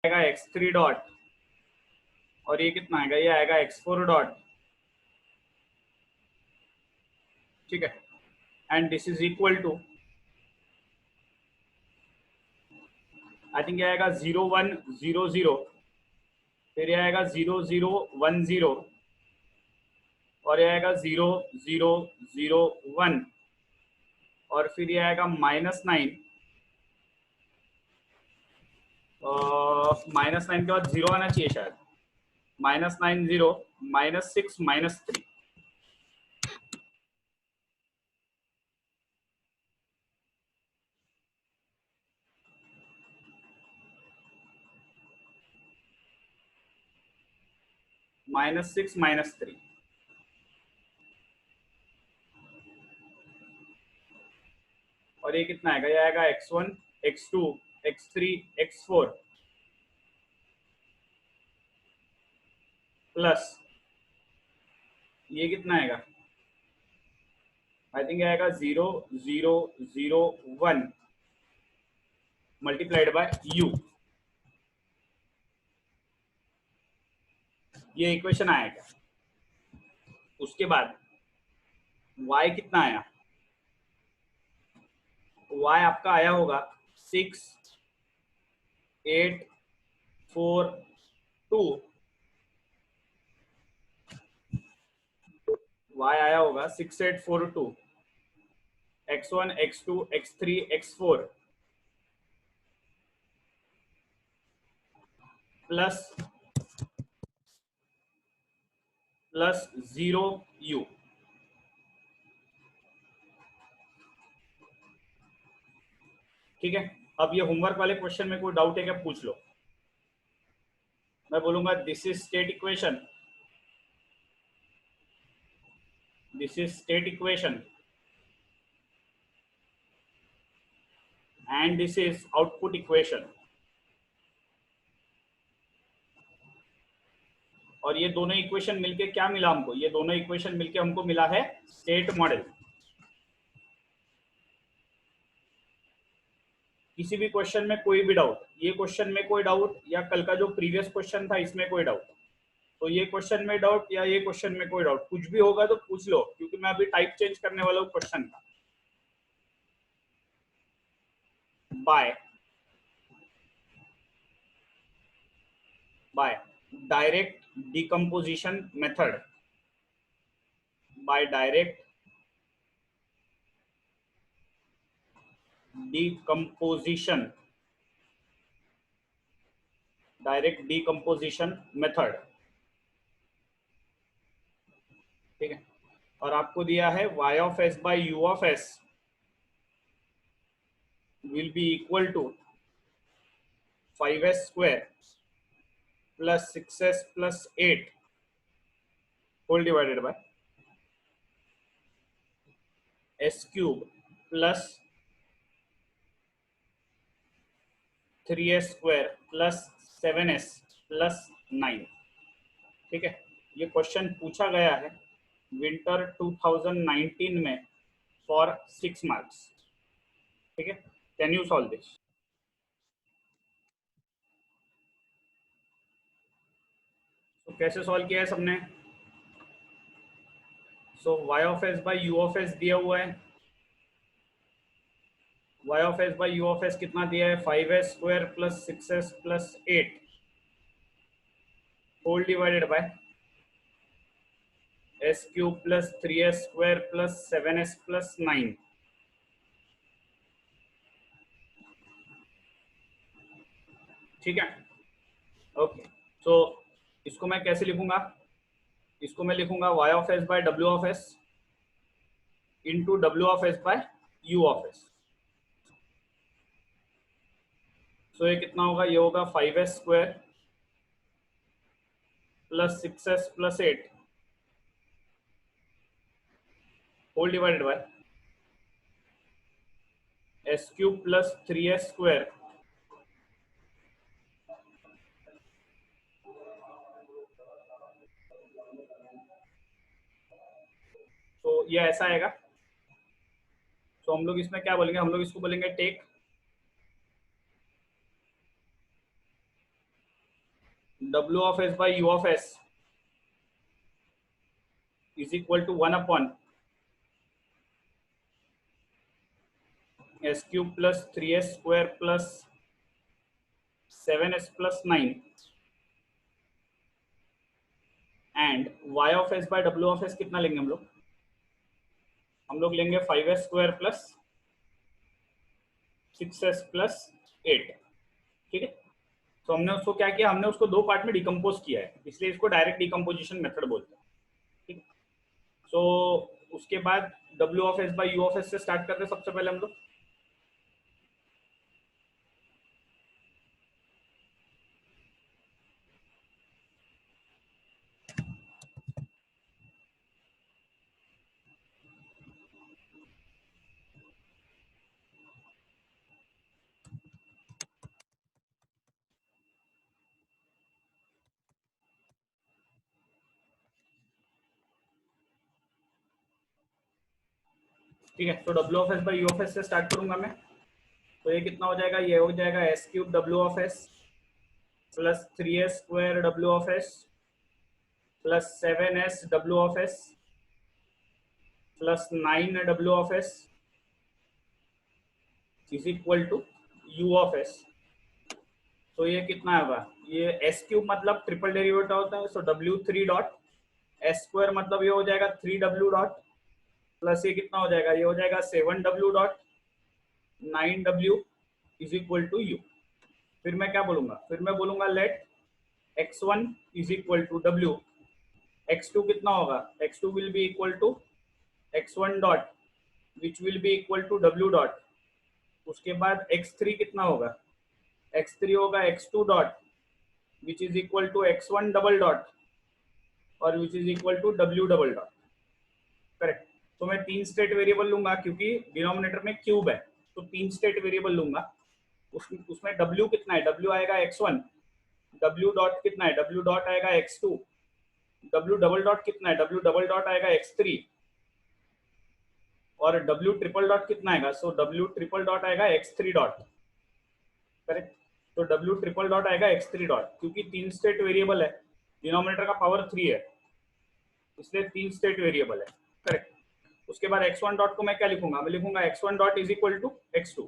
आएगा x3 dot और ये कितना आएगा, ये आएगा x4 डॉट, ठीक है। And this is equal to, I think ये आएगा 0 1 0 0, फिर ये आएगा 0 0 1 0 और ये आएगा 0 0 0 1 और फिर ये आएगा -9, -9 के बाद 0 आना चाहिए शायद, -9 0 -6 -3, -6 -3 और ये कितना आएगा, ये आएगा x1 x2 x3 x4 plus ये कितना आएगा, आई थिंक आएगा 0 0 0 1 मल्टीप्लाइड बाय u। ये इक्वेशन आएगा। उसके बाद y कितना आया, y आपका आया होगा 6 8 4 2, y आया होगा 6 8 4 2, x1 x2 x3 x4 plus 0 u। ठीक है, अब ये होमवर्क वाले क्वेश्चन में कोई डाउट है क्या, पूछ लो। मैं बोलूंगा this is state equation, this is state equation and this is output equation, और ये दोनों इक्वेशन मिलके क्या मिला हमको, ये दोनों इक्वेशन मिलके हमको मिला है स्टेट मॉडल। किसी भी क्वेश्चन में कोई भी डाउट, ये क्वेश्चन में कोई डाउट या कल का जो प्रीवियस क्वेश्चन था इसमें कोई डाउट, तो ये क्वेश्चन में डाउट या ये क्वेश्चन में कोई डाउट, कुछ भी होगा तो पूछ लो, क्योंकि मैं अभी टाइप चेंज करने वाला हूँ क्वेश्चन का। By direct decomposition method, by direct decomposition, direct decomposition method, ठीक है। और आपको दिया है y of s by u of s will be equal to 5s square plus 6s plus 8 whole divided by s cube plus 3s square plus 7s plus 9, ठीक है। ये question पूछा गया है विंटर 2019 में फॉर 6 मार्क्स, ठीक है। Can you solve this? तो कैसे सॉल्व किया है सबने? So y of s by u of s दिया हुआ है, y of s by u of s कितना दिया है, 5s square plus 6s plus 8 whole divided by s cube plus 3s square plus 7s plus 9, ठीक है। Okay, सो इसको मैं कैसे लिखूंगा, इसको मैं लिखूंगा y of s by w of s into w of s by u of s। So ये कितना होगा, ये होगा 5s square plus 6s plus 8 whole divided by s cube plus 3s square, तो ये ऐसा आएगा। तो हम लोग इसमें क्या बोलेंगे, हम लोग इसको बोलेंगे take W of s by U of s is equal to 1 upon s cube plus 3s square plus 7s plus 9 and y of s by w of s कितना लेंगे हम लोग लेंगे 5s square plus 6s plus 8। ठीक है, तो हमने उसको क्या किया, हमने उसको दो पार्ट में डिकम्पोज किया है, इसलिए इसको डायरेक्ट डिकम्पोजिशन मेथड बोलते हैं। ठीक है, तो उसके बाद w of s by u of s से स्टार्ट करते हैं सबसे पहले हम लोग। ठीक है, तो w of s by u of s से स्टार्ट करूंगा मैं, तो ये कितना हो जाएगा, ये हो जाएगा s cube w of s plus 3s square w of s plus 7s w of s plus 9 w of s is equal to u of s। तो ये कितना होगा, ये s क्यूब मतलब ट्रिपल डेरिवेटिव होता है, सो w3 डॉट s स्क्वायर मतलब ये हो जाएगा 3w डॉट प्लस ये कितना हो जाएगा, ये हो जाएगा 7w dot 9w is equal to u। फिर मैं क्या बोलूंगा, फिर मैं बोलूंगा let x1 is equal to w, x2 कितना होगा, x2 will be equal to x1 dot which will be equal to w dot. उसके बाद x3 कितना होगा, x3 होगा x2 dot which is equal to x1 double dot और which is equal to w double dot. Correct, तो मैं तीन state variable लूंगा क्योंकि डिनोमिनेटर में क्यूब है, तो तीन स्टेट वेरिएबल लूंगा। उसमें w कितना है, w आएगा x1, w डॉट कितना है, w डॉट आएगा x2, w डबल डॉट कितना है, w डबल डॉट आएगा x3 और w ट्रिपल डॉट कितना आएगा, सो w ट्रिपल डॉट आएगा x3 डॉट। करेक्ट, तो w ट्रिपल डॉट आएगा x3 डॉट, क्योंकि तीन स्टेट वेरिएबल है, डिनोमिनेटर का पावर 3 है, इसलिए तीन स्टेट वेरिएबल है। करेक्ट, उसके बाद x1 डॉट को मैं क्या लिखूंगा, मैं लिखूंगा x1 dot is equal to x2,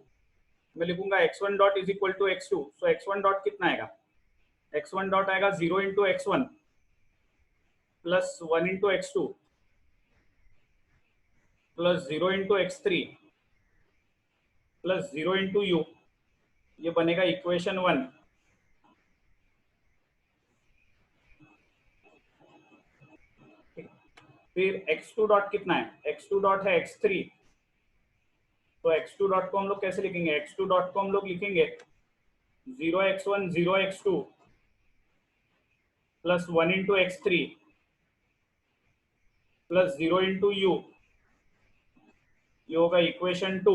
मैं लिखूंगा x1 dot is equal to x2, so x1 dot कितना आएगा, x1 डॉट आएगा 0 into x1 plus 1 into x2 plus 0 into x3 plus 0 into u, ये बनेगा इक्वेशन 1। फिर x2 डॉट कितना है, x2 डॉट है x3, तो x2 डॉट को हम लोग कैसे लिखेंगे, x2 डॉट को हम लोग लिखेंगे 0x1 0x2 plus 1 into x3 plus 0 into u, ये होगा इक्वेशन 2।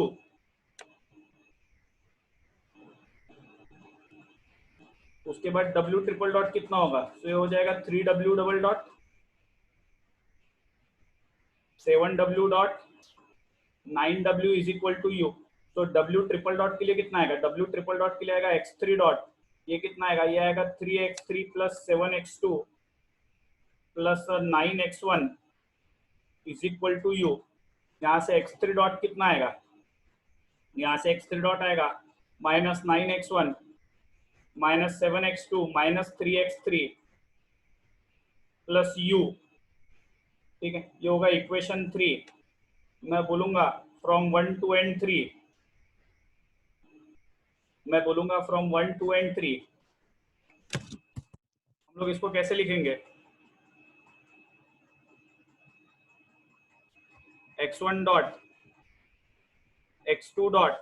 उसके बाद w ट्रिपल डॉट कितना होगा, तो ये हो जाएगा 3w double dot 7w dot 9w is equal to u। तो w ट्रिपल डॉट के लिए कितना आएगा, w ट्रिपल डॉट के लिए आएगा x3 डॉट, ये कितना आएगा, ये आएगा 3x3 plus 7x2 plus 9x1 is equal to u। यहाँ से x3 डॉट कितना आएगा, यहाँ से x3 डॉट आएगा minus 9x1 minus 7x2 minus 3x3 plus u। ठीक है, ये होगा इक्वेशन 3। मैं बोलूंगा फ्रॉम 1 टू एंड 3, मैं बोलूंगा फ्रॉम 1 टू एंड 3, हम लोग इसको कैसे लिखेंगे, x1 dot x2 dot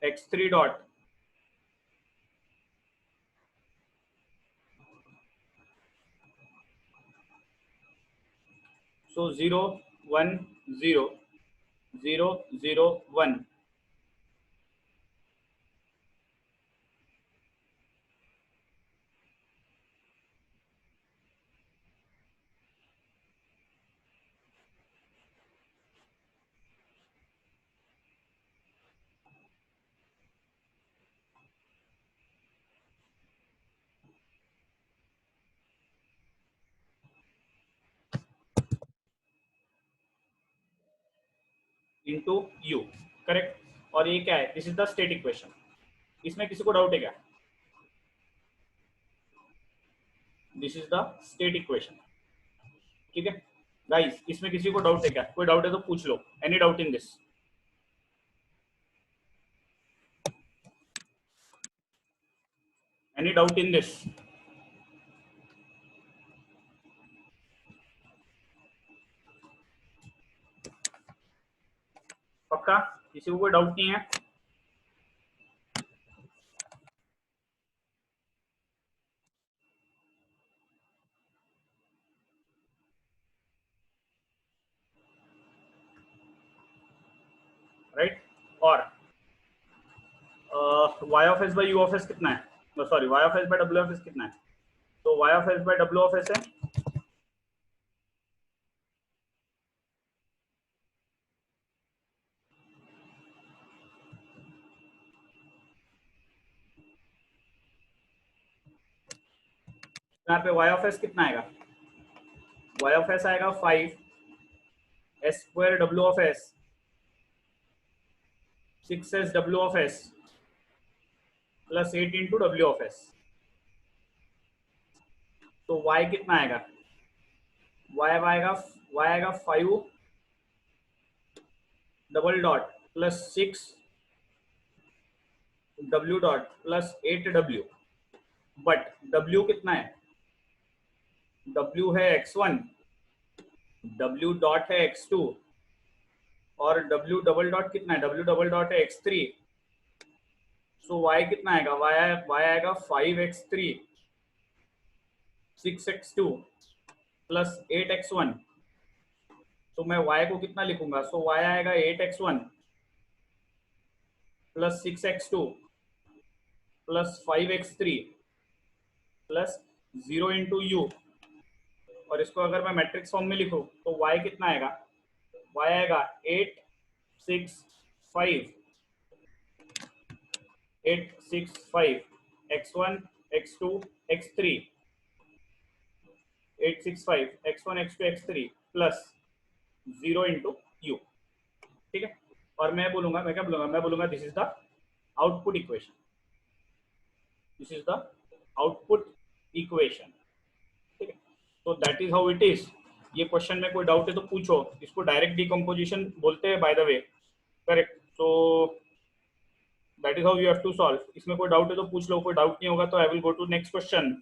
x3 dot so 0 1 0 0 0 1। Into you, correct. और ये क्या है, this is the state equation. इसमें किसी को डाउट है क्या? This is the state equation, ठीक है गाइस। इसमें किसी को डाउट है क्या? कोई डाउट है तो पूछ लो। Any doubt in this? Any doubt in this? पक्का? किसी को कोई डाउट नहीं है? राइट। और y of S by you of S कितना है? Sorry, y of S by W of S कितना है? तो y of S by W of S है यहाँ पे। y ऑफ एस कितना आएगा? y ऑफ एस आएगा 5 S square W of S 6 S W of S plus 8 into W of S. तो y कितना आएगा? y आएगा 5 double dot plus 6 W dot plus 8 W. But w कितना है? w है x1, w डॉट है x2 और w डबल डॉट कितना है? w डबल डॉट है x3। सो y कितना आएगा? y आएगा 5x3 6x2 प्लस 8x1। तो मैं y को कितना लिखूंगा? सो y आएगा 8x1 plus 6x2 plus 5x3 plus 0 into you. और इसको अगर मैं मैट्रिक्स फॉर्म में लिखूं तो y कितना आएगा? y आएगा 8 6 5 8 6 5 x1 x2 x3 8 6 5 x1 x2 x3 plus 0 into you, ठीक है। और मैं बोलूंगा, मैं क्या बोलूंगा? मैं बोलूंगा this is the output equation. This is the output equation, ठीक है। तो that is how it is. ये क्वेश्चन में कोई डाउट है तो पूछो। इसको डायरेक्ट डिकम्पोजिशन बोलते हैं बाय द वे, करेक्ट। तो that is how you have to solve. इसमें कोई डाउट है तो पूछ लो, कोई डाउट नहीं होगा तो I will go to next question.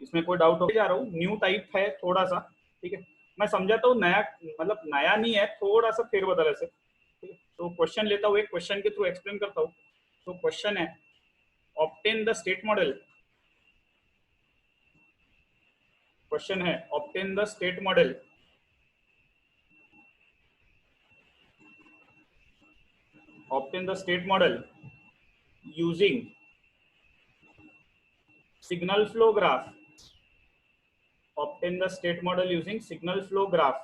इसमें कोई डाउट हो जा रहा हूँ, न्यू टाइप है थोड़ा सा, ठीक है। मैं समझाता हूँ, नया मतलब नया नहीं है, थोड़ा सा फेरबदल है, ठीक है। तो क्वेश्चन लेता हूँ, एक क्वेश्चन के थ्रू एक्सप्लेन करता हूँ। तो क्वेश्चन है, obtain the state model. Question है, obtain the state model using signal flow graph। obtain the state model using signal flow graph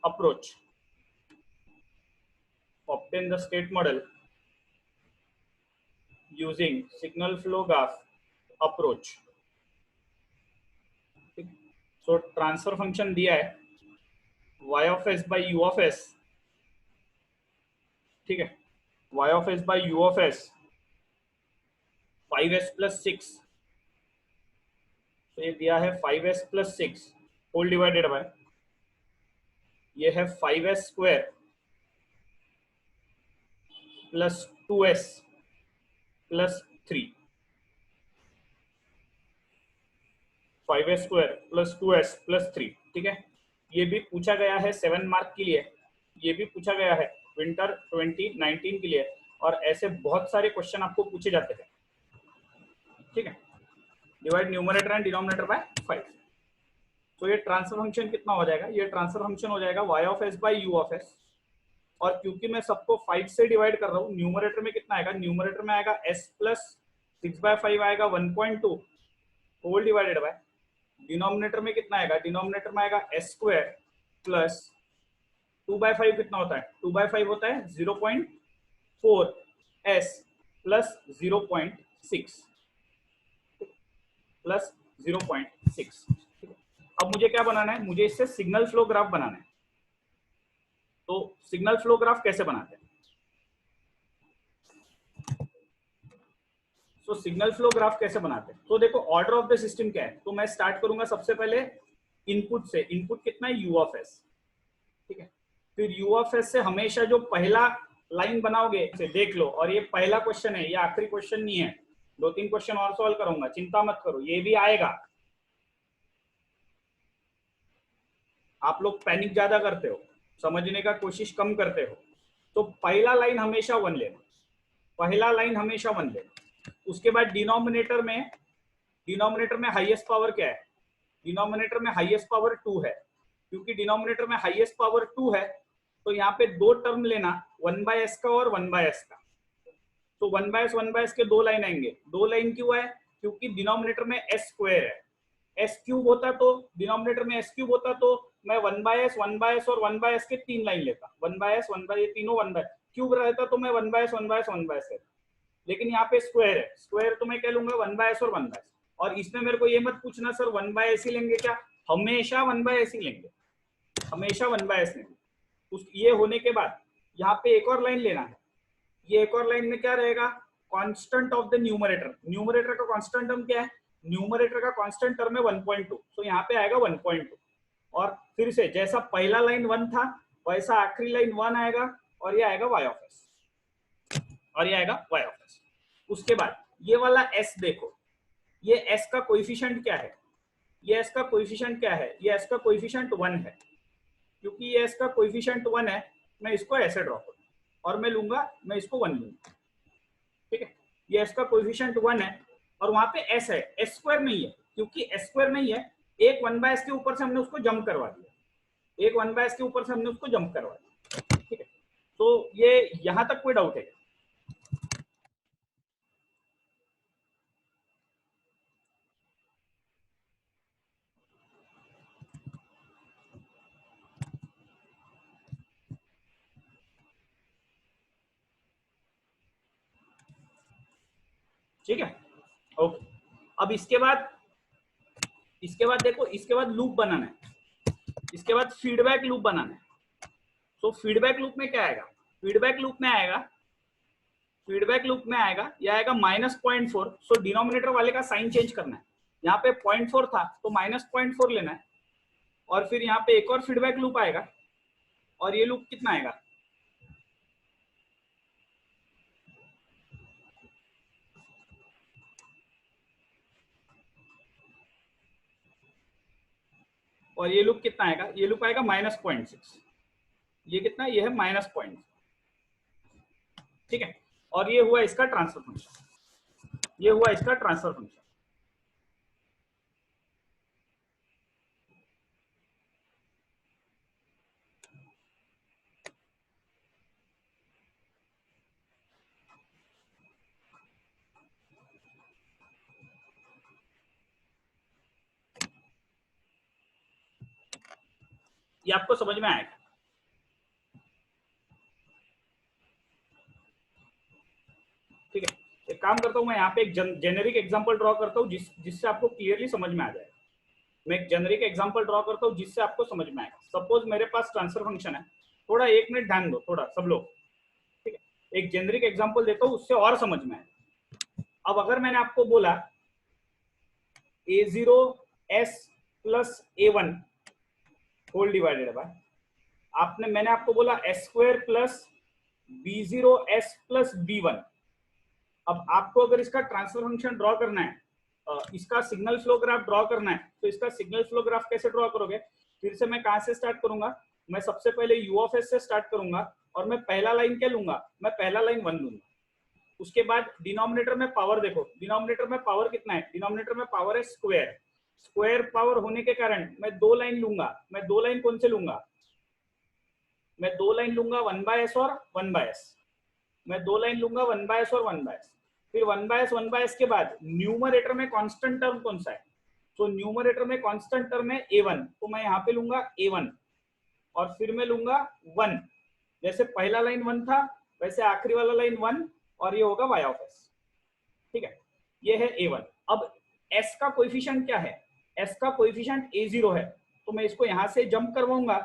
approach। obtain the state model using signal flow graph approach। So transfer function दिया है y of S by you of S, ठीक है। y of S by you of S 5s plus 6, तो ये दिया है 5s plus 6 whole divided bye, ये है 5s square plus 2s plus 3। 5s square plus 2s plus 3, ठीक है। ये भी पूछा गया है 7 मार्क के लिए, ये भी पूछा गया है विंटर 2019 के लिए। और ऐसे बहुत सारे क्वेश्चन आपको पूछे जाते हैं, ठीक है। Divide numerator and denominator by 5। तो ये ट्रांसफर फंक्शन कितना हो जाएगा? ये ट्रांसफर फंक्शन हो जाएगा y of S by you of S. और क्योंकि मैं सबको 5 से डिवाइड कर रहा हूँ, न्यूमरेटर में कितना आएगा? न्यूमरेटर में आएगा s प्लस 6/5 आएगा 1.2 होल डिवाइडेड बाय, डिनोमिनेटर में कितना आएगा? डिनोमिनेटर में आएगा s स्क्वायर प्लस 2/5 कितना होता है? 2/5 होता है 0.4 s प्लस 0.6 प्लस 0.6। अब मुझे क्या बनाना है, मुझे इससे सिग्नल फ्लो ग्राफ बनाना है। तो सिग्नल फ्लो ग्राफ कैसे बनाते हैं? तो सिग्नल फ्लो ग्राफ कैसे बनाते हैं? तो देखो ऑर्डर ऑफ द सिस्टम क्या है। तो मैं स्टार्ट करूंगा सबसे पहले इनपुट से। इनपुट कितना है? यू ऑफ एस, ठीक है। फिर यू ऑफ एस से हमेशा जो पहला लाइन बनाओगे से देख लो, और ये पहला क्वेश्चन है, ये आखिरी क्वेश्चन नहीं है। 2-3 क्वेश्चन और सॉल्व करूंगा, चिंता मत करो, ये भी आएगा। आप लोग पैनिक ज्यादा करते हो, समझने का कोशिश कम करते हो। तो पहला लाइन हमेशा 1 लेना, पहला लाइन हमेशा 1 लेना। उसके बाद डिनोमिनेटर में हाईएस्ट पावर क्या है? डिनोमिनेटर में हाईएस्ट पावर 2 है। क्योंकि डिनोमिनेटर में हाईएस्ट पावर 2 है, तो यहाँ पे 2 टर्म लेना, 1/s का और 1/s का। तो 1/s के 2 लाइन आएंगे। 2 लाइन क्यों है? क्योंकि डिनोमिनेटर में s स्क्वायर है। s क्यूब होता तो, डिनोमिनेटर में s क्यूब होता तो मैं 1/s 1/s और 1/s के 3 लाइन लेता। 1/s 1/s ये तीनों 1/s क्यूब रहता तो मैं 1/s 1/s 1/s लेता। लेकिन यहाँ पे स्क्वायर है, स्क्वायर तो मैं क्या लूंगा? 1/s और 1/s। और इसमें मेरे को ये मत पूछना सर 1/s ही लेंगे क्या? हमेशा 1/s ही लेंगे, हमेशा 1/s लेंगे। उस ये होने के बाद यहाँ पे एक और लाइन लेना है। ये एक और लाइन में क्या रहेगा? Constant of the numerator. Numerator का कांस्टेंट टर्म क्या है? न्यूमरेटर का कांस्टेंट टर्म है 1.2, तो यहाँ पे आएगा 1.2। और फिर से जैसा पहला लाइन 1 था, वैसा आखिरी लाइन 1 आएगा, और ये आएगा y ऑफ s, और ये आएगा y ऑफ s। उसके बाद ये वाला s देखो, ये s का कोएफिशिएंट क्या है? ये s का कोएफिशिएंट क्या है? ये s का कोएफिशिएंट 1 है। क्योंकि ये s का कोएफिशिएंट 1 है, मैं इसको ऐसे ड्रॉ करूंगा, और मैं लूंगा, मैं इसको 1 लूंगा, ठीक है। ये s का कोएफिशिएंट 1 है, और वहां पे s है, s स्क्वायर नहीं है। क्योंकि s स्क्वायर नहीं है, एक 1/s के ऊपर से हमने उसको जंप करवा दिया, एक 1/s के ऊपर से हमने उसको जंप करवा दिया, ठीक है। तो ये यहां तक कोई डाउट है? ठीक है, ओके। अब इसके बाद देखो, इसके बाद लूप बनाना है, इसके बाद फीडबैक लूप बनाना है। तो फीडबैक लूप में क्या आएगा? फीडबैक लूप में आएगा, ये आएगा -0.4। सो डिनोमिनेटर वाले का साइन चेंज करना है। यहाँ पे 0.4 था तो -0.4 लेना है। और फिर यहाँ पे एक और फीडबैक लूप आएगा, और ये लूप कितना आएगा? और ये लूप कितना आएगा? ये लूप आएगा -0.6। ये कितना? ये है -0.6, ठीक है। और ये हुआ इसका ट्रांसफर फंक्शन, ये हुआ इसका ट्रांसफर फंक्शन। ये आपको समझ में आएगा? ठीक है, एक काम करता हूँ, मैं यहाँ पे एक जेनेरिक एग्जांपल ड्रॉ करता हूँ जिससे आपको क्लियरली समझ में आ जाएगा। मैं एक जेनेरिक एग्जांपल ड्रॉ करता हूँ जिससे आपको समझ में आएगा। सपोज मेरे पास ट्रांसफर फंक्शन है, थोड़ा 1 मिनट ध्यान दो, थोड़ा सब लोग, ठीक है। एक जेनेरिक एग्जांपल देता हूँ, उससे और समझ में आएगा। अब अगर मैंने आपको बोला a0s plus a1 whole divided bye, मैंने आपको बोला s square plus b0s plus b1। अब आपको अगर इसका ट्रांसफर फंक्शन ड्रॉ करना है, इसका सिग्नल फ्लो ग्राफ ड्रॉ करना है, तो इसका सिग्नल फ्लो ग्राफ कैसे ड्रॉ करोगे? फिर से मैं कहां से स्टार्ट करूंगा? मैं सबसे पहले यू ऑफ एस से स्टार्ट करूंगा, और मैं पहला लाइन क्या लूंगा? मैं पहला लाइन 1 लूंगा। उसके बाद डिनोमिनेटर में पावर देखो, डिनोमिनेटर में पावर कितना है? डिनोमिनेटर में पावर है स्क्वायर। स्क्वायर पावर होने के कारण मैं 2 लाइन लूंगा। मैं 2 लाइन कौन से लूंगा? मैं 2 लाइन लूंगा 1/s और 1/s। मैं 2 लाइन लूंगा 1/s और 1/s। फिर 1/s के बाद न्यूमरेटर में कांस्टेंट टर्म कौन सा है? तो न्यूमरेटर में कांस्टेंट टर्म है a1, तो मैं यहाँ पे लूंगा a1, और फिर मैं लूंगा 1। जैसे पहला लाइन 1 था, वैसे आखिरी वाला लाइन 1, और ये होगा y ऑफ s, ठीक है। ये है a1। अब s का कोएफिशिएंट क्या है, s का कोएफिशिएंट a0 है, तो मैं इसको यहां से जंप करवाऊंगा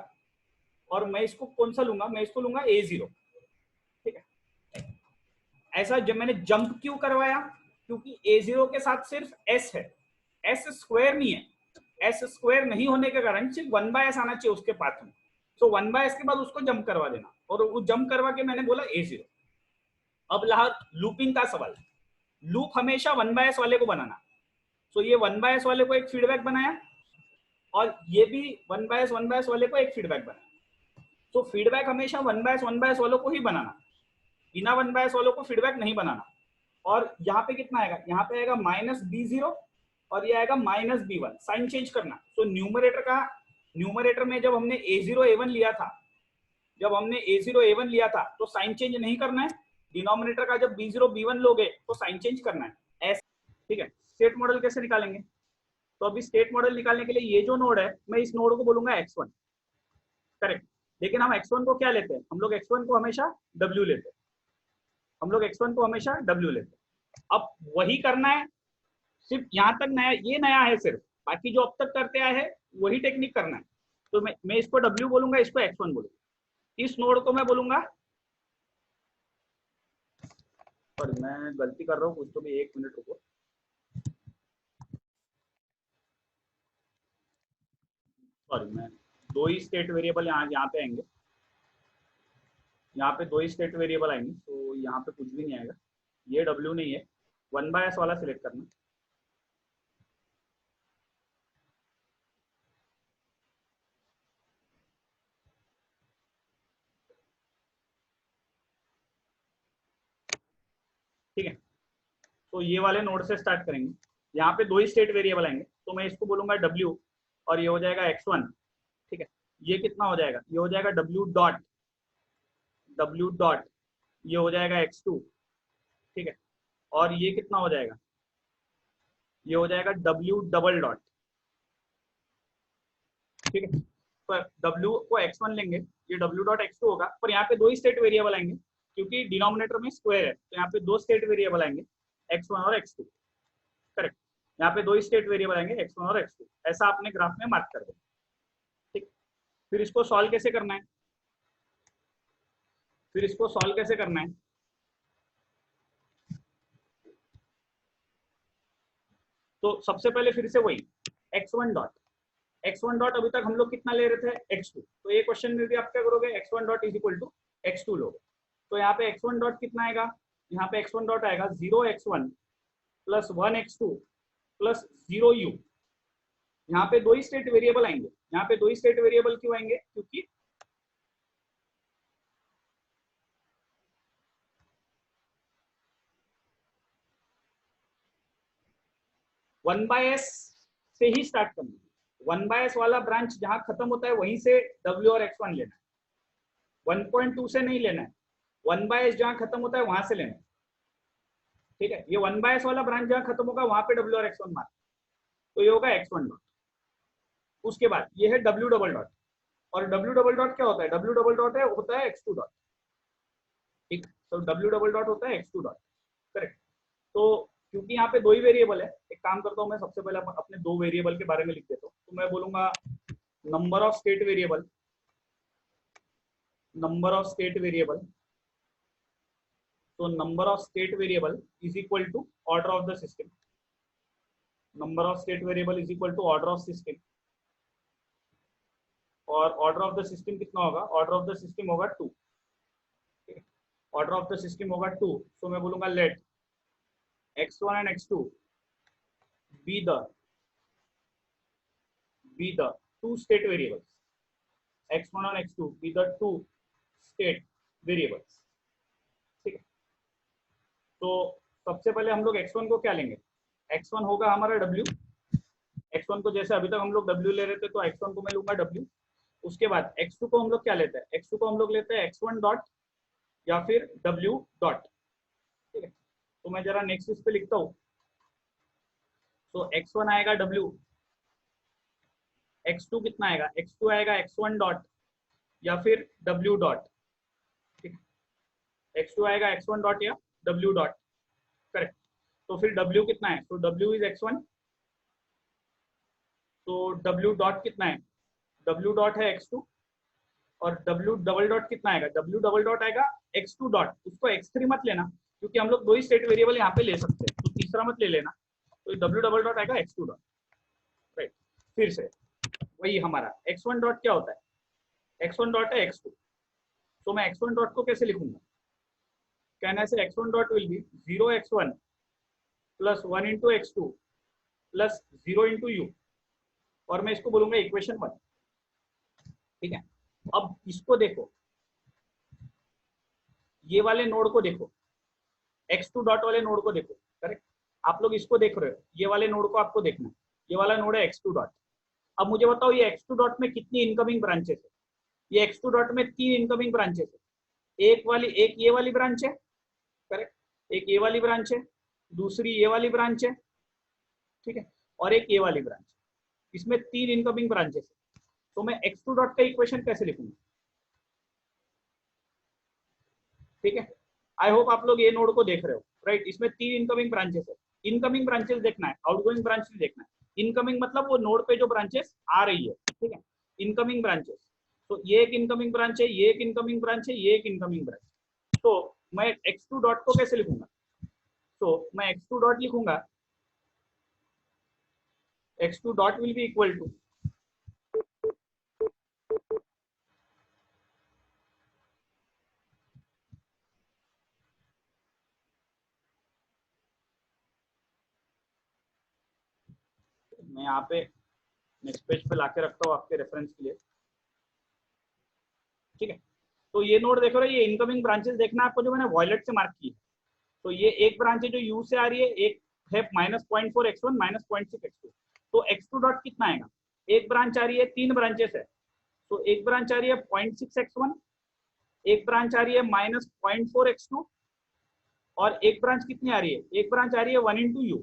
और मैं इसको कौन सा लूंगा, मैं इसको लूंगा a0, ठीक है। ऐसा जब मैंने जंप क्यों करवाया, क्योंकि a0 के साथ सिर्फ s है, s स्क्वायर नहीं है, s स्क्वायर नहीं होने के कारण सिर्फ 1/s आना चाहिए उसके पाथ में, तो 1/s के बाद उसको जंप करवा देना, और वो जंप करवा के मैंने बोला a0। अब रहा लूपिंग का सवाल, लूप हमेशा 1/s वाले को बनाना, तो ये 1/s वाले को एक फीडबैक बनाया और ये भी 1/s वाले को एक फीडबैक बनाया, तो फीडबैक हमेशा 1/s वालों को ही बनाना, बिना 1/s वालों को फीडबैक नहीं बनाना। और यहाँ पे कितना आएगा, यहाँ पे आएगा -b0 और ये आएगा -b1, साइन चेंज करना। तो न्यूमरेटर में जब हमने a0 a1 लिया था, तो साइन चेंज नहीं करना है, डिनोमिनेटर का जब b0 b1 लोगे तो साइन चेंज करना है, ऐसे, ठीक है। स्टेट मॉडल कैसे निकालेंगे, तो अभी स्टेट मॉडल निकालने के लिए ये जो नोड है, मैं इस नोड को बोलूंगा x1, करेक्ट। लेकिन हम x1 को क्या लेते हैं, हम लोग x1 को हमेशा w लेते हैं, अब वही करना है, सिर्फ यहाँ तक नया, ये नया है सिर्फ, बाकी जो अब तक करते आए हैं वही टेक्निक करना है। तो मैं इसको w बोलूंगा, इसको x1 बोलूंगा, इस नोड को मैं बोलूंगा, और मैं गलती कर रहा हूँ कुछ, तो भी 1 मिनट रुको, सॉरी, मैं दो ही स्टेट वेरिएबल यहाँ पे आएंगे, यहाँ पे दो ही स्टेट वेरिएबल आएंगे, तो यहाँ पे कुछ भी नहीं आएगा, ये w नहीं है, 1/s वाला सिलेक्ट करना, ठीक है। तो ये वाले नोड से स्टार्ट करेंगे, यहाँ पे दो ही स्टेट वेरिएबल आएंगे, तो मैं इसको बोलूंगा w और ये हो जाएगा x1, ठीक है। ये कितना हो जाएगा, ये हो जाएगा w डॉट, ये हो जाएगा x2, ठीक है। और ये कितना हो जाएगा, ये हो जाएगा w डबल डॉट, ठीक है। तो w को x1 लेंगे, ये w डॉट x2 होगा, पर यहाँ पे दो ही स्टेट वेरिएबल आएंगे, क्योंकि डिनोमिनेटर में स्क्वायर है, तो यहाँ पे दो स्टेट वेरिएबल आएंगे, x1 और x2, करेक्ट। यहाँ पे दो ही स्टेट वेरिएबल आएंगे, x1 और x2, ऐसा आपने ग्राफ में मार्क कर दो, ठीक। फिर इसको सॉल्व कैसे करना है, तो सबसे पहले फिर से वही x1 डॉट अभी तक हम लोग कितना ले रहे थे, x2, तो ये क्वेश्चन में भी आप क्या करोगे, x1 dot is equal to x2 लोगे, तो यहाँ पे x1 डॉट कितना आएगा, यहाँ पे x1 डॉट आएगा 0x1 plus 1x2 plus 0u, यहाँ पे दो ही स्टेट वेरिएबल आएंगे, यहाँ पे दो ही स्टेट वेरिएबल क्यों आएंगे, क्योंकि वन बाय एस से ही स्टार्ट करना है, 1/s वाला ब्रांच जहां खत्म होता है वहीं से w और x1 लेना है, 1.2 से नहीं लेना है, 1/s जहां खत्म होता है वहां से लेना है, ठीक है। ये 1/s वाला ब्रांच जहां खत्म होगा वहां पे w और x1 मार, तो ये होगा x1 डॉट। उसके बाद ये है w डबल डॉट, और w डबल डॉट क्या होता है, w डबल डॉट है होता है x2 डॉट, ठीक। तो w डबल डॉट होता है x2 डॉट, करेक्ट। तो क्योंकि यहाँ पे दो ही वेरिएबल है, एक काम करता हूँ मैं, सबसे पहले अपने दो वेरिएबल के बारे में लिख देता हूँ, तो मैं बोलूंगा नंबर ऑफ स्टेट वेरिएबल, तो number of state variable is equal to order of the system, और ऑर्डर ऑफ द सिस्टम कितना होगा, ऑर्डर ऑफ द सिस्टम होगा 2, ऑर्डर ऑफ द सिस्टम होगा 2, तो मैं बोलूंगा let x1 and x2 be the two state variables, x1 और x2 be the two state variables, ठीक है। तो सबसे पहले हम लोग x1 को क्या लेंगे, x1 होगा हमारा w, x1 को जैसे अभी तक हम लोग w ले रहे थे, तो x1 को मैं लूंगा w। उसके बाद x2 को हम लोग क्या लेते हैं, x2 को हम लोग लेते हैं x1 डॉट या फिर w डॉट, ठीक है। तो मैं जरा नेक्स्ट इस पे लिखता हूँ, तो x1 आएगा w, x2 कितना आएगा, x2 आएगा x1 डॉट या फिर w डॉट, ठीक है। x2 आएगा x1 डॉट या w डॉट, करेक्ट। तो फिर w कितना है, तो w इज x1 तो डब्ल्यू डॉट कितना है, डब्ल्यू डॉट है x2 और डब्ल्यू डबल डॉट कितना आएगा, डब्ल्यू डबल डॉट आएगा x2 डॉट, उसको x3 मत लेना क्योंकि हम लोग दो ही स्टेट वेरिएबल यहाँ पे ले सकते हैं, तो तीसरा मत ले लेना, तो डब्ल्यू डबल डॉट आएगा x2 डॉट। राइट, फिर से वही हमारा x1 डॉट क्या होता है, x1 डॉट है x2, तो मैं x1 डॉट को कैसे लिखूंगा, कहने से x1 dot will B 0x1 plus 1 into x2 plus 0 into you, और मैं इसको बोलूंगा इक्वेशन 1। ठीक है, अब इसको देखो, ये वाले नोड को देखो, x2 डॉट वाले नोड को देखो, करेक्ट, आप लोग इसको देख रहे हो, ये वाले नोड को आपको देखना, ये वाला नोड है x2 डॉट। अब मुझे बताओ ये x2 डॉट में कितनी इनकमिंग ब्रांचेस है, ये x2 डॉट में 3 इनकमिंग ब्रांचेस है, एक ये वाली ब्रांच है, करेक्ट, एक ये वाली ब्रांच है, दूसरी ये वाली ब्रांच है, ठीक है, और एक ये वाली ब्रांच, इसमें 3 इनकमिंग ब्रांचेस है, तो मैं x2 डॉट का इक्वेशन कैसे लिखूंगा। ठीक है, आई होप आप लोग ये नोड को देख रहे हो, राइट, इसमें 3 इनकमिंग ब्रांचेस है, इनकमिंग ब्रांचेस देखना है, आउटगोइंग ब्रांच नहीं देखना है, इनकमिंग मतलब वो नोड पे जो ब्रांचेस आ रही है, ठीक है, इनकमिंग ब्रांचेस, तो ये एक इनकमिंग ब्रांच है, ये एक इनकमिंग ब्रांच है, ये एक इनकमिंग ब्रांच, तो मैं x2 डॉट को कैसे लिखूंगा, तो मैं x2 डॉट लिखूंगा, x2 dot will be equal to, मैं यहाँ पे नेक्स्ट पेज पे लाके रखता हूँ आपके रेफरेंस के लिए। ठीक है, तो ये नोड देखो रहे, ये इनकमिंग ब्रांचेस देखना आपको जो मैंने वॉयलेट से मार्क की है, तो ये एक ब्रांच है जो यू से आ रही है, एक है -0.4x1 -0.6x2, तो x2 डॉट कितना आएगा, एक ब्रांच आ रही है, 3 ब्रांचेस है, तो एक ब्रांच आ रही है 0.6x1, एक ब्रांच आ रही है -0.4x2, और एक ब्रांच कितनी आ रही है, एक ब्रांच आ रही है 1 इंटू यू,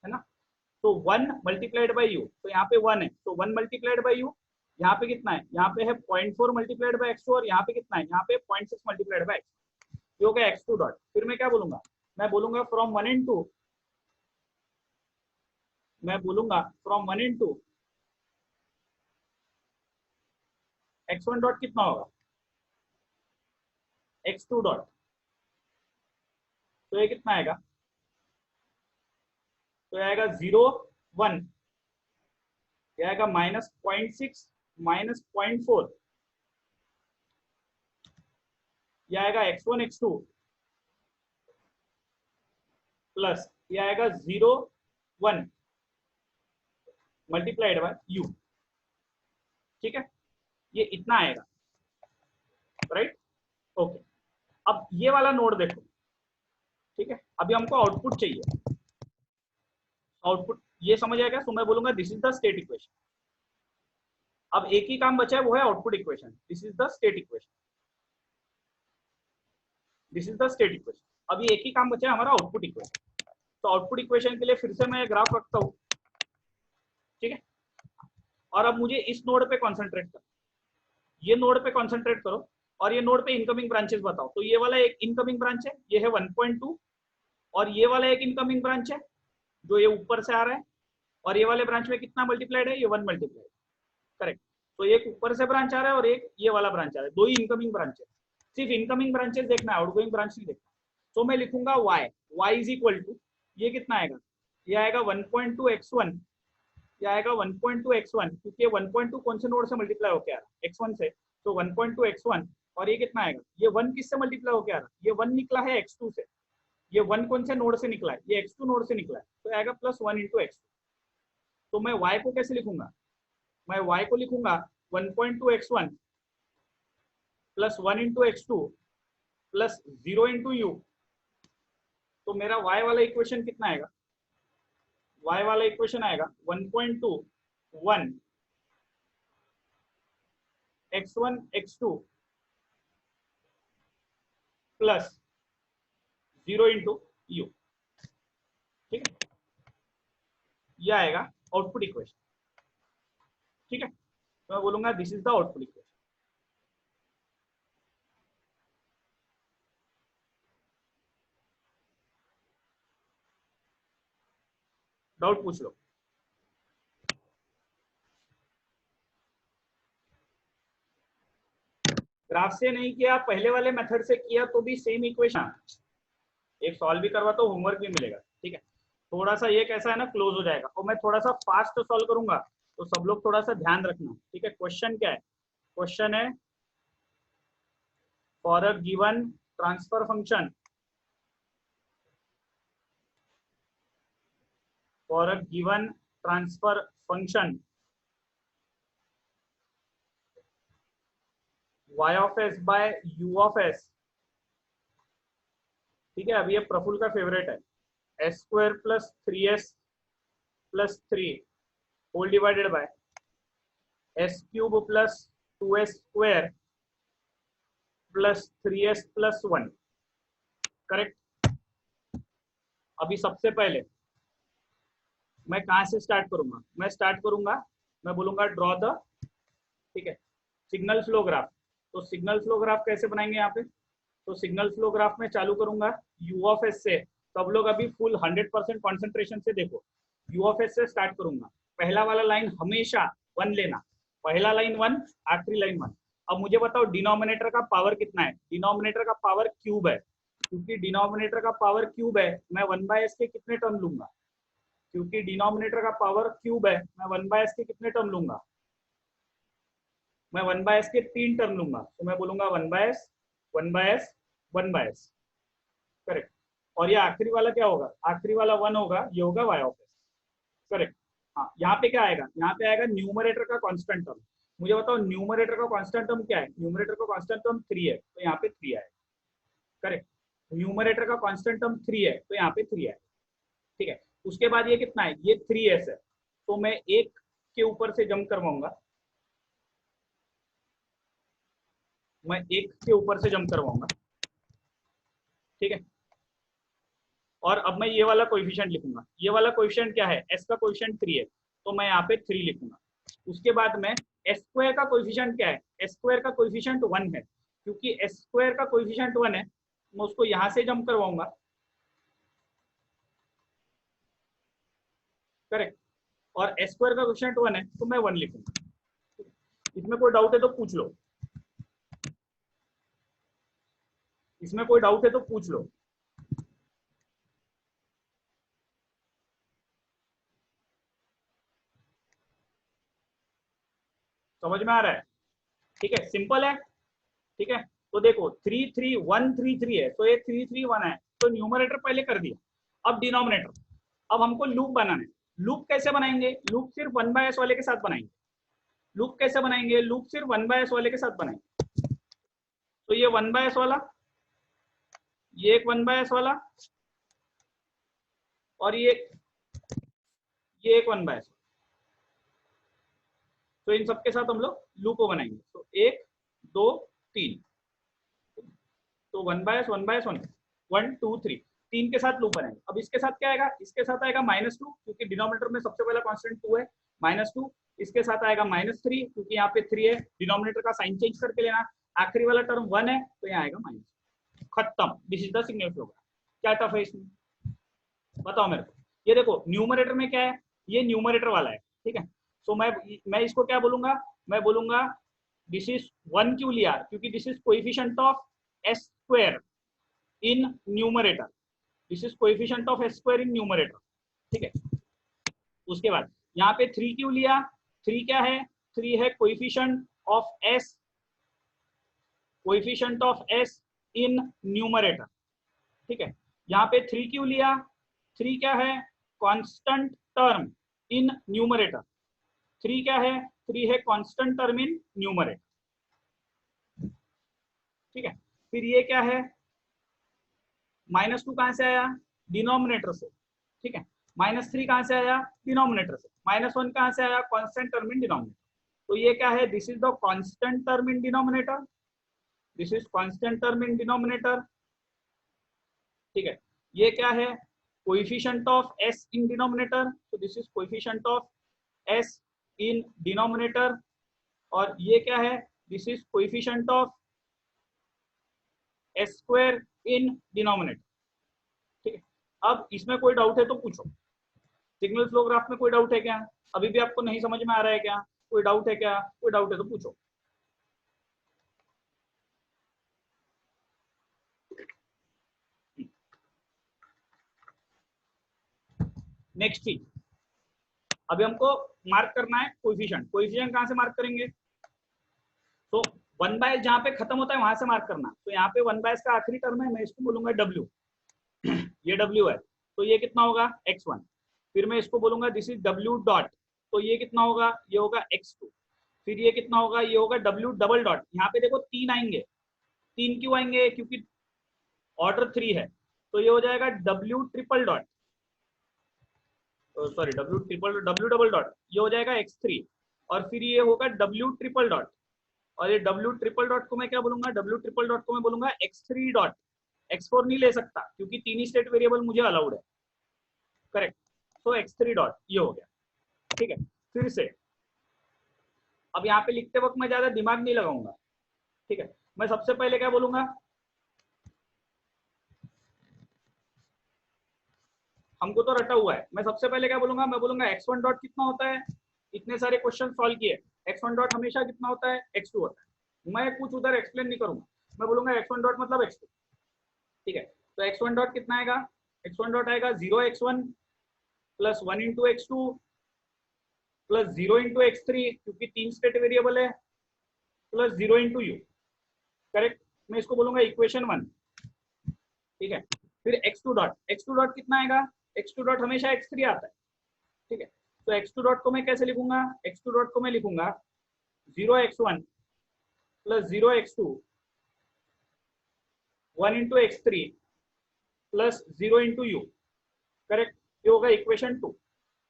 है ना, तो 1 मल्टीप्लाइड बाई यू, तो यहाँ पे 1 है, तो 1 मल्टीप्लाइड बाई यू, यहाँ पे कितना है, यहाँ पे है 0.4 मल्टीप्लाइड बाई x2, और यहाँ पे कितना है, यहाँ पे 0.6 मल्टीप्लाइड बाई x, ये हो गया x2 डॉट। फिर मैं क्या बोलूंगा, मैं बोलूंगा फ्रॉम 1 इंटू, मैं बोलूंगा फ्रॉम 1 इंटू x1 डॉट कितना होगा, x2 डॉट, तो ये कितना आएगा, तो आएगा 0 1, ये आएगा -0.6 -0.4, ये आएगा x1 x2 प्लस ये आएगा 0 1 मल्टीप्लाइड बाय यू। ठीक है, ये इतना आएगा, राइट, ओके। अब ये वाला नोड देखो, ठीक है, अभी हमको आउटपुट चाहिए, आउटपुट ये समझ आएगा, तो मैं बोलूंगा this is the state equation. अब एक ही काम बचा है, वो है output equation, this is the state equation, this is the state equation. अभी एक ही काम बचा है हमारा, आउटपुट इक्वेशन, तो आउटपुट इक्वेशन के लिए फिर से मैं ग्राफ रखता हूँ। ठीक है, और अब मुझे इस नोड पे कॉन्सेंट्रेट करो, ये नोड पे कॉन्सेंट्रेट करो, और ये नोड पे इनकमिंग ब्रांचेस बताओ, तो ये वाला एक इनकमिंग ब्रांच है, ये है 1.2, और ये वाला एक इनकमिंग ब्रांच है जो ये ऊपर से आ रहा है, और ये वाले ब्रांच में कितना मल्टीप्लाइड है, ये 1 मल्टीप्लाइड, करेक्ट, तो एक ऊपर से ब्रांच आ रहा है और एक ये वाला ब्रांच आ रहा है, दो ही इनकमिंग ब्रांचेस, सिर्फ इनकमिंग ब्रांचेस देखना है, आउटगोइंग ब्रांच नहीं देखना। तो मैं लिखूंगा y इज इक्वल टू, ये कितना आएगा, ये आएगा 1.2x1, ये आएगा 1.2x1, क्योंकि 1.2 कौन से नोड से मल्टीप्लाई होकर आ रहा है, x1 से, तो 1.2x1, और ये कितना आएगा, ये 1 किससे मल्टीप्लाई होकर आ रहा है, ये 1 निकला है x2 से, ये 1 कौन से नोड से निकला है, ये x2 नोड से निकला है, तो आएगा +1 इंटू x2। तो मैं y को कैसे लिखूंगा, मैं y को लिखूंगा 1.2x1 plus 1 into x2 plus 0 into you, तो मेरा y वाला इक्वेशन कितना आएगा, y वाला इक्वेशन आएगा 1.2 1 x1 x2 plus 0 into you. ठीक है, ये आएगा आउटपुट इक्वेशन। ठीक है, तो मैं बोलूंगा this is the output equation. Doubt पूछ लो। ग्राफ से नहीं किया, पहले वाले मेथड से किया तो भी सेम इक्वेशन, एक सॉल्व भी करवा तो होमवर्क भी मिलेगा, ठीक है। थोड़ा सा ये कैसा है ना, क्लोज हो जाएगा, और मैं थोड़ा सा फास्ट सॉल्व करूंगा, तो सब लोग थोड़ा सा ध्यान रखना, ठीक है। क्वेश्चन क्या है? क्वेश्चन है for a given transfer function, for a given transfer function y of s by u of s, ठीक है। अभी ये प्रफुल का फेवरेट है, s square plus 3s plus 3 whole divided by s cube plus 2s square plus 3s plus 1, correct. अभी सबसे पहले मैं कहां से स्टार्ट करूंगा? मैं स्टार्ट करूंगा, मैं बोलूंगा ड्रॉ द, ठीक है, सिग्नल फ्लो ग्राफ। तो सिग्नल फ्लो ग्राफ कैसे बनाएंगे यहाँ पे? तो सिग्नल फ्लो ग्राफ में चालू करूंगा यू ऑफ एस से। सब लोग अभी फुल 100% कॉन्सेंट्रेशन से देखो, यू ऑफ एस से स्टार्ट करूंगा। पहला वाला लाइन हमेशा 1 लेना, पहला लाइन 1, आखिरी लाइन 1। अब मुझे बताओ डिनोमिनेटर का पावर कितना है? डिनोमिनेटर का पावर क्यूब है, क्योंकि डिनोमिनेटर का पावर क्यूब है, मैं 1/s के कितने टर्म लूंगा? क्योंकि डिनोमिनेटर का पावर क्यूब है, मैं 1/s के कितने टर्म लूंगा? मैं 1/s के 3 टर्म लूंगा, तो मैं बोलूंगा 1/s 1/s 1/s, करेक्ट। और ये आखिरी वाला क्या होगा? आखिरी वाला 1 होगा, ये होगा y ऑफ s, करेक्ट। हाँ, यहाँ पे क्या आएगा? यहाँ पे आएगा न्यूमरेटर का कांस्टेंट टर्म। मुझे बताओ न्यूमरेटर का कांस्टेंट टर्म क्या है? न्यूमरेटर का कांस्टेंट टर्म 3 है, तो यहाँ पे 3 आएगा, करेक्ट। न्यूमरेटर का कांस्टेंट टर्म 3 है, तो यहाँ पे 3 आएगा, ठीक है। उसके बाद ये कितना है? ये 3s है, तो मैं एक के ऊपर से जंप करवाऊंगा, मैं एक के ऊपर से जंप करवाऊंगा, ठीक है। और अब मैं ये वाला कोएफिशिएंट लिखूंगा। ये वाला कोएफिशिएंट क्या है? s का कोएफिशिएंट 3 है, तो मैं यहाँ पे 3 लिखूंगा। उसके बाद में s स्क्वायर का कोएफिशिएंट क्या है? s स्क्वायर का कोएफिशिएंट 1 है, क्योंकि s स्क्वायर का कोएफिशिएंट 1 है, मैं उसको यहाँ से जंप करवाऊंगा, करेक्ट। और s स्क्वायर का कोएफिशिएंट 1 है, तो मैं 1 लिखूंगा। इसमें कोई डाउट है तो पूछ लो, इसमें कोई डाउट है तो पूछ लो। समझ में आ रहा है? ठीक है, सिंपल है, ठीक है। तो देखो 3 3 1 3 3 है, तो ये 3 3 1 है, तो न्यूमरेटर पहले कर दिया। अब डिनोमिनेटर, अब हमको लूप बनाना है। लूप कैसे बनाएंगे? लूप सिर्फ 1/s वाले के साथ बनाएंगे। लूप कैसे बनाएंगे? लूप सिर्फ 1/s वाले के साथ बनाएंगे। तो ये 1/s वाला, ये एक 1/s वाला, और ये एक 1/s। तो इन सबके साथ हम लोग लूप को बनाएंगे। तो 1 2 3, तो 1/s 1/s 1 1 2 3, 3 के साथ लूप बनाएंगे। अब इसके साथ क्या आएगा? इसके साथ आएगा -2, क्योंकि डिनोमिनेटर में सबसे पहला कांस्टेंट 2 है, -2। इसके साथ आएगा -3, क्योंकि यहाँ पे 3 है, डिनोमिनेटर का साइन चेंज करके लेना। आखिरी वाला टर्म 1 है, तो यहाँ आएगा माइनस। खत्म, this is the signal flow graph. क्या टफ है इसमें? बताओ मेरे को। ये देखो न्यूमरेटर में क्या है? ये न्यूमरेटर वाला है, ठीक है। सो मैं इसको क्या बोलूंगा? मैं बोलूंगा दिस इज 1 क्यों लिया? क्योंकि this is coefficient of s square in numerator, this is coefficient of s square in numerator, ठीक है। उसके बाद यहाँ पे 3 क्यों लिया? 3 क्या है? 3 है coefficient of s, coefficient of s in numerator, ठीक है। यहाँ पे 3 क्यों लिया? 3 क्या है? Constant term in numerator. 3 क्या है? 3 है कांस्टेंट टर्म इन न्यूमरेटर, ठीक है। फिर ये क्या है? -2 कहां से आया? डिनोमिनेटर से, ठीक है। -3 कहां से आया? डिनोमिनेटर से। -1 कहां से आया? Constant term in denominator. तो ये क्या है? This is the constant term in denominator, this is constant term in denominator, ठीक है। ये क्या है? Coefficient of s in denominator, तो this is coefficient of s in denominator. और ये क्या है? This is coefficient of s square in denominator, ठीक है। अब इसमें कोई डाउट है तो पूछो। सिग्नल फ्लो ग्राफ में कोई डाउट है क्या? अभी भी आपको नहीं समझ में आ रहा है क्या? कोई डाउट है क्या? कोई डाउट है तो पूछो। नेक्स्ट चीज, अभी हमको मार्क करना है कोएफिशिएंट। कोएफिशिएंट कहाँ से मार्क करेंगे? तो 1/s जहाँ पे खत्म होता है वहां से मार्क करना। तो यहाँ पे 1/s का आखिरी टर्म है, मैं इसको बोलूंगा W। ये W है, तो ये कितना होगा? x1। फिर मैं इसको बोलूंगा दिस इज W डॉट, तो ये कितना होगा? ये होगा x2। फिर ये कितना होगा? ये होगा W डबल डॉट। यहाँ पे देखो 3 आएंगे। 3 क्यों आएंगे? क्योंकि ऑर्डर 3 है। तो ये हो जाएगा W triple dot, sorry W double dot, ये हो जाएगा x3। और फिर ये होगा W ट्रिपल डॉट, और ये W ट्रिपल डॉट को मैं क्या बोलूंगा? W ट्रिपल डॉट को मैं बोलूंगा x3 डॉट। x4 नहीं ले सकता क्योंकि 3 ही स्टेट वेरिएबल मुझे अलाउड है। करेक्ट। तो x3 डॉट ये हो गया। ठीक है, फिर से अब यहाँ पे लिखते वक्त मैं ज्यादा दिमाग नहीं लगाऊंगा। ठीक है, मैं सबसे पहले क्या बोलूंगा? हमको तो रटा हुआ है। मैं सबसे पहले क्या बोलूंगा? मैं बोलूंगा x1 डॉट कितना होता है? इतने सारे क्वेश्चन सॉल्व किए, x1 डॉट हमेशा कितना होता है? x2 होता है। मैं कुछ उधर एक्सप्लेन नहीं करूंगा, मैं बोलूंगा x1 डॉट मतलब x2। ठीक है, तो x1 डॉट कितना आएगा? x1 डॉट आएगा 0x1 plus 1 into x2 plus 0 into x3, क्योंकि 3 स्टेट वेरिएबल है, प्लस 0 इंटू यू। करेक्ट, मैं इसको बोलूंगा इक्वेशन 1। ठीक है, फिर x2 डॉट कितना आएगा? x2 डॉट हमेशा x3 आता है। ठीक है, तो x2 डॉट को मैं कैसे लिखूंगा? x2 डॉट को मैं लिखूंगा 0x1 plus 0x2 1 into x3 plus 0 into you. Correct, ये होगा इक्वेशन 2।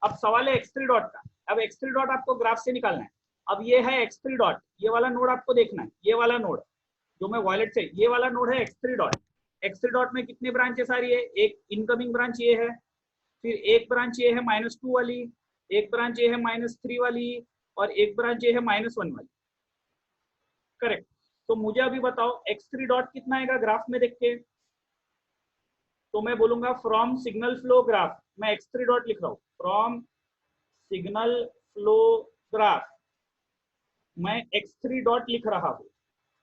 अब सवाल है x3 डॉट का। अब x3 डॉट आपको ग्राफ से निकालना है। अब ये है x3 डॉट, ये वाला नोड आपको देखना है, ये वाला नोड जो मैं वॉलेट से, ये वाला नोड है x3 डॉट। x3 डॉट में कितने ब्रांचेस आ रही है? एक इनकमिंग ब्रांच ये है, फिर एक ब्रांच ये है -2 वाली, एक ब्रांच ये है -3 वाली, और एक ब्रांच ये है -1 वाली। करेक्ट, तो मुझे अभी बताओ x3 डॉट कितना आएगा ग्राफ में देख के? तो मैं बोलूंगा फ्रॉम सिग्नल फ्लो ग्राफ, मैं x3 डॉट लिख रहा हूँ, फ्रॉम सिग्नल फ्लो ग्राफ मैं x3 डॉट लिख रहा हूँ।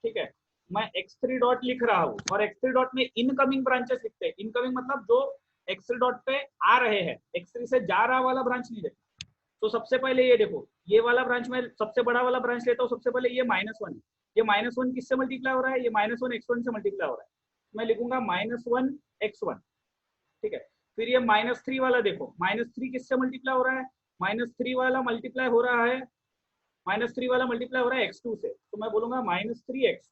ठीक है, मैं x3 डॉट लिख रहा हूँ, और x3 डॉट में इनकमिंग ब्रांचेस लिखते हैं। इनकमिंग मतलब जो x3 डॉट पे आ रहे हैं, x3 से जा रहा वाला ब्रांच नहीं देखा। तो सबसे पहले ये देखो, ये वाला ब्रांच में सबसे बड़ा वाला ब्रांच लेता हूँ। सबसे पहले ये -1, ये -1 किससे मल्टीप्लाई हो रहा है? ये -1 x1 से मल्टीप्लाई हो रहा है। मैं लिखूंगा -1 x1। ठीक है, फिर ये -3 वाला देखो, -3 किससे मल्टीप्लाई हो रहा है? -3 वाला मल्टीप्लाई हो रहा है, -3 वाला मल्टीप्लाई हो रहा है x2 से, तो मैं बोलूंगा -3x।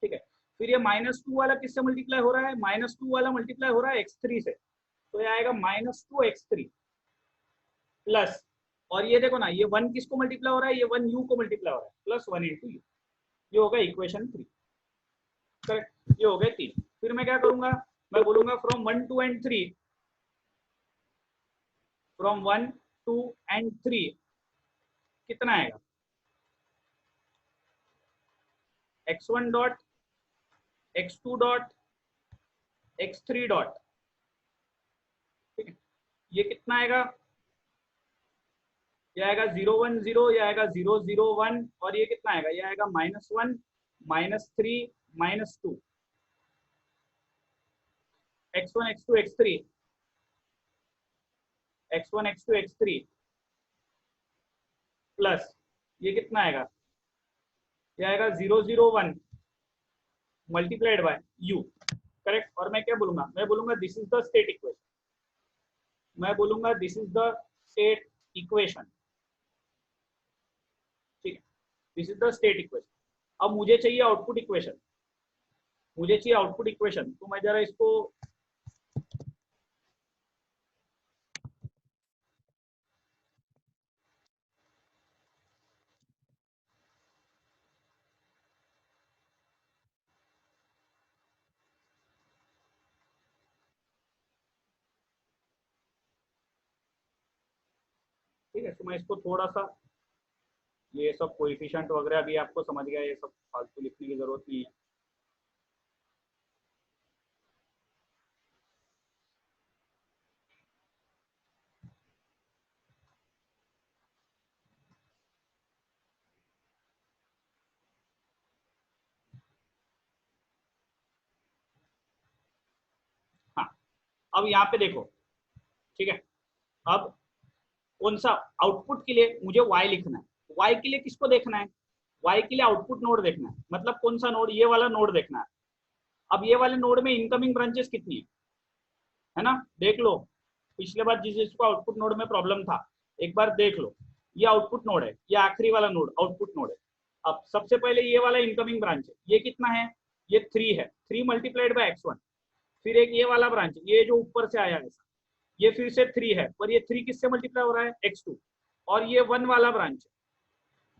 ठीक है, फिर ये -2 वाला किससे मल्टीप्लाई हो रहा है? -2 वाला मल्टीप्लाई हो रहा है x3 से, तो ये आएगा -2x3 प्लस, और ये देखो ना, ये 1 किसको मल्टीप्लाई हो रहा है? ये 1 यू को मल्टीप्लाई हो रहा है, प्लस 1 इंटू यू। ये होगा इक्वेशन 3। करेक्ट, ये हो गए 3। फिर मैं क्या करूंगा? मैं बोलूंगा फ्रॉम 1 2 एंड 3, फ्रॉम 1 2 एंड 3 कितना आएगा? x1 dot, x2 dot, x3 dot. ठीक है, ये कितना आएगा? ये आएगा 0 1 0, ये आएगा 0 0 1, और ये कितना आएगा? ये आएगा -1 -3 -2, x1 x2 x3, x1 x2 x3 plus, ये कितना आएगा? ये आएगा 0 0 1 मल्टीप्लाइड बाय यू। करेक्ट, और मैं क्या बोलूंगा? मैं बोलूंगा this is the state equation. मैं बोलूंगा this is the state equation. ठीक है, this is the state equation. अब मुझे चाहिए आउटपुट इक्वेशन, मुझे चाहिए आउटपुट इक्वेशन। तो मैं जरा इसको, ठीक है, तो मैं इसको थोड़ा सा, ये सब कोएफिशिएंट वगैरह भी आपको समझ गया, ये सब फालतू लिखने की जरूरत नहीं है। हाँ, अब यहाँ पे देखो। ठीक है, अब कौन सा आउटपुट के लिए मुझे y लिखना है, y के लिए किसको देखना है, y के लिए आउटपुट नोड देखना है, मतलब कौन सा नोड, ये वाला नोड देखना है। अब ये वाले नोड में इनकमिंग ब्रांचेस कितनी है ना, देख लो, पिछले बार जिसको आउटपुट नोड में प्रॉब्लम था एक बार देख लो, ये आउटपुट नोड है, ये आखिरी वाला नोड आउटपुट नोड है। अब सबसे पहले ये वाला इनकमिंग ब्रांच है, ये कितना है, ये 3 है, 3 मल्टीप्लाइड बाय x1। फिर एक ये वाला ब्रांच, ये जो ऊपर से आया ऐसा, ये फिर से 3 है, पर ये 3 किससे मल्टीप्लाई हो रहा है, x2। और ये 1 वाला ब्रांच है,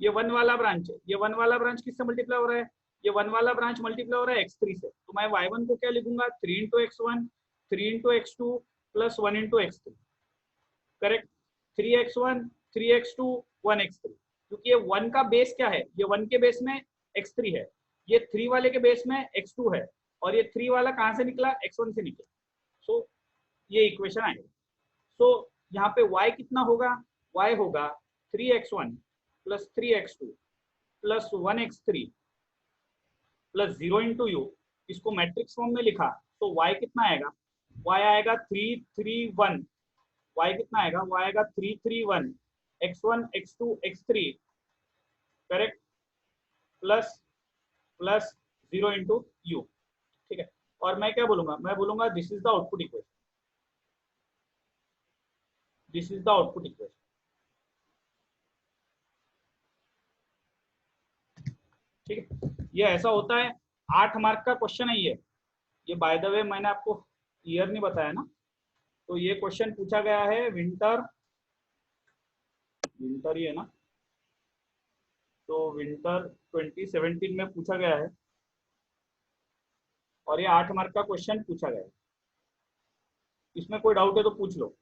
ये 1 वाला ब्रांच है, ये 1 वाला ब्रांच किससे मल्टीप्लाई हो रहा है, ये 1 वाला ब्रांच मल्टीप्लाई हो रहा है x3 से। तो मैं y1 को क्या लिखूंगा, 3 into x1 3 into x2 plus 1 into x3, correct. 3x1 3x2 1x3, क्योंकि ये 1 का बेस क्या है, ये 1 के बेस में x3 है, ये 3 वाले के बेस में x2 है, और ये 3 वाला कहाँ से निकला, x1 से निकला। सो ये इक्वेशन आएगा। सो यहाँ पे y कितना होगा, y होगा 3x1 plus 3x2 plus 1x3 plus 0 into you, इसको मैट्रिक्स फॉर्म में लिखा तो y कितना आएगा, y आएगा 331, y कितना आएगा, y आएगा 331 x1 x2 x3, correct, plus plus 0 into you, ठीक है। और मैं क्या बोलूंगा, मैं बोलूंगा this is the output equation, this is the output equation, ठीक है। ये ऐसा होता है, 8 मार्क का क्वेश्चन है ये बाय द वे मैंने आपको ईयर नहीं बताया ना, तो ये क्वेश्चन पूछा गया है विंटर, विंटर ही है ना, तो विंटर 2017 में पूछा गया है, और ये 8 मार्क का क्वेश्चन पूछा गया है। इसमें कोई डाउट है तो पूछ लो,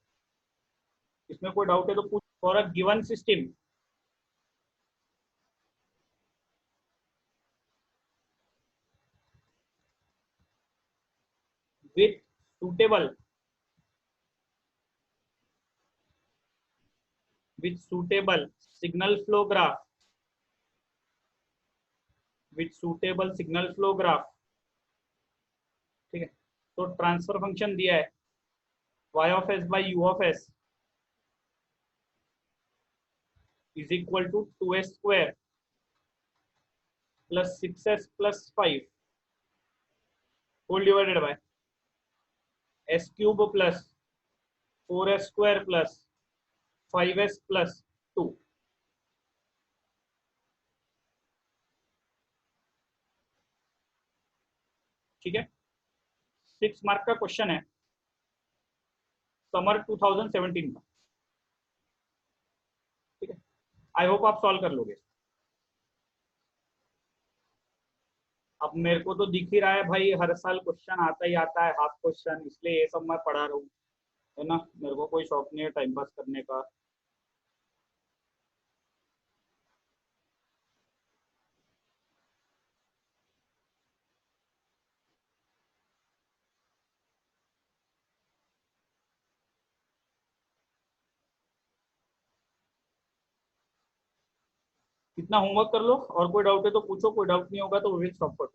इसमें कोई डाउट है तो पूछ। For a given system with suitable with suitable signal flow graph, with suitable signal flow graph, ठीक है। तो ट्रांसफर फंक्शन दिया है y of s by u of s is equal to 2s square plus 6s plus 5 whole divided by s cube plus 4s square plus 5s plus 2, ठीक है। 6 mark का question है, summer 2017 का, ठीक है। I hope आप solve कर लोगे। अब मेरे को तो दिख ही रहा है भाई, हर साल क्वेश्चन आता ही आता है हाफ क्वेश्चन, इसलिए ये सब मैं पढ़ा रहा हूँ, है ना, मेरे को कोई शौक नहीं है टाइम पास करने का। इतना होमवर्क कर लो, और कोई डाउट है तो पूछो, कोई डाउट नहीं होगा तो वी विल स्टॉप कर।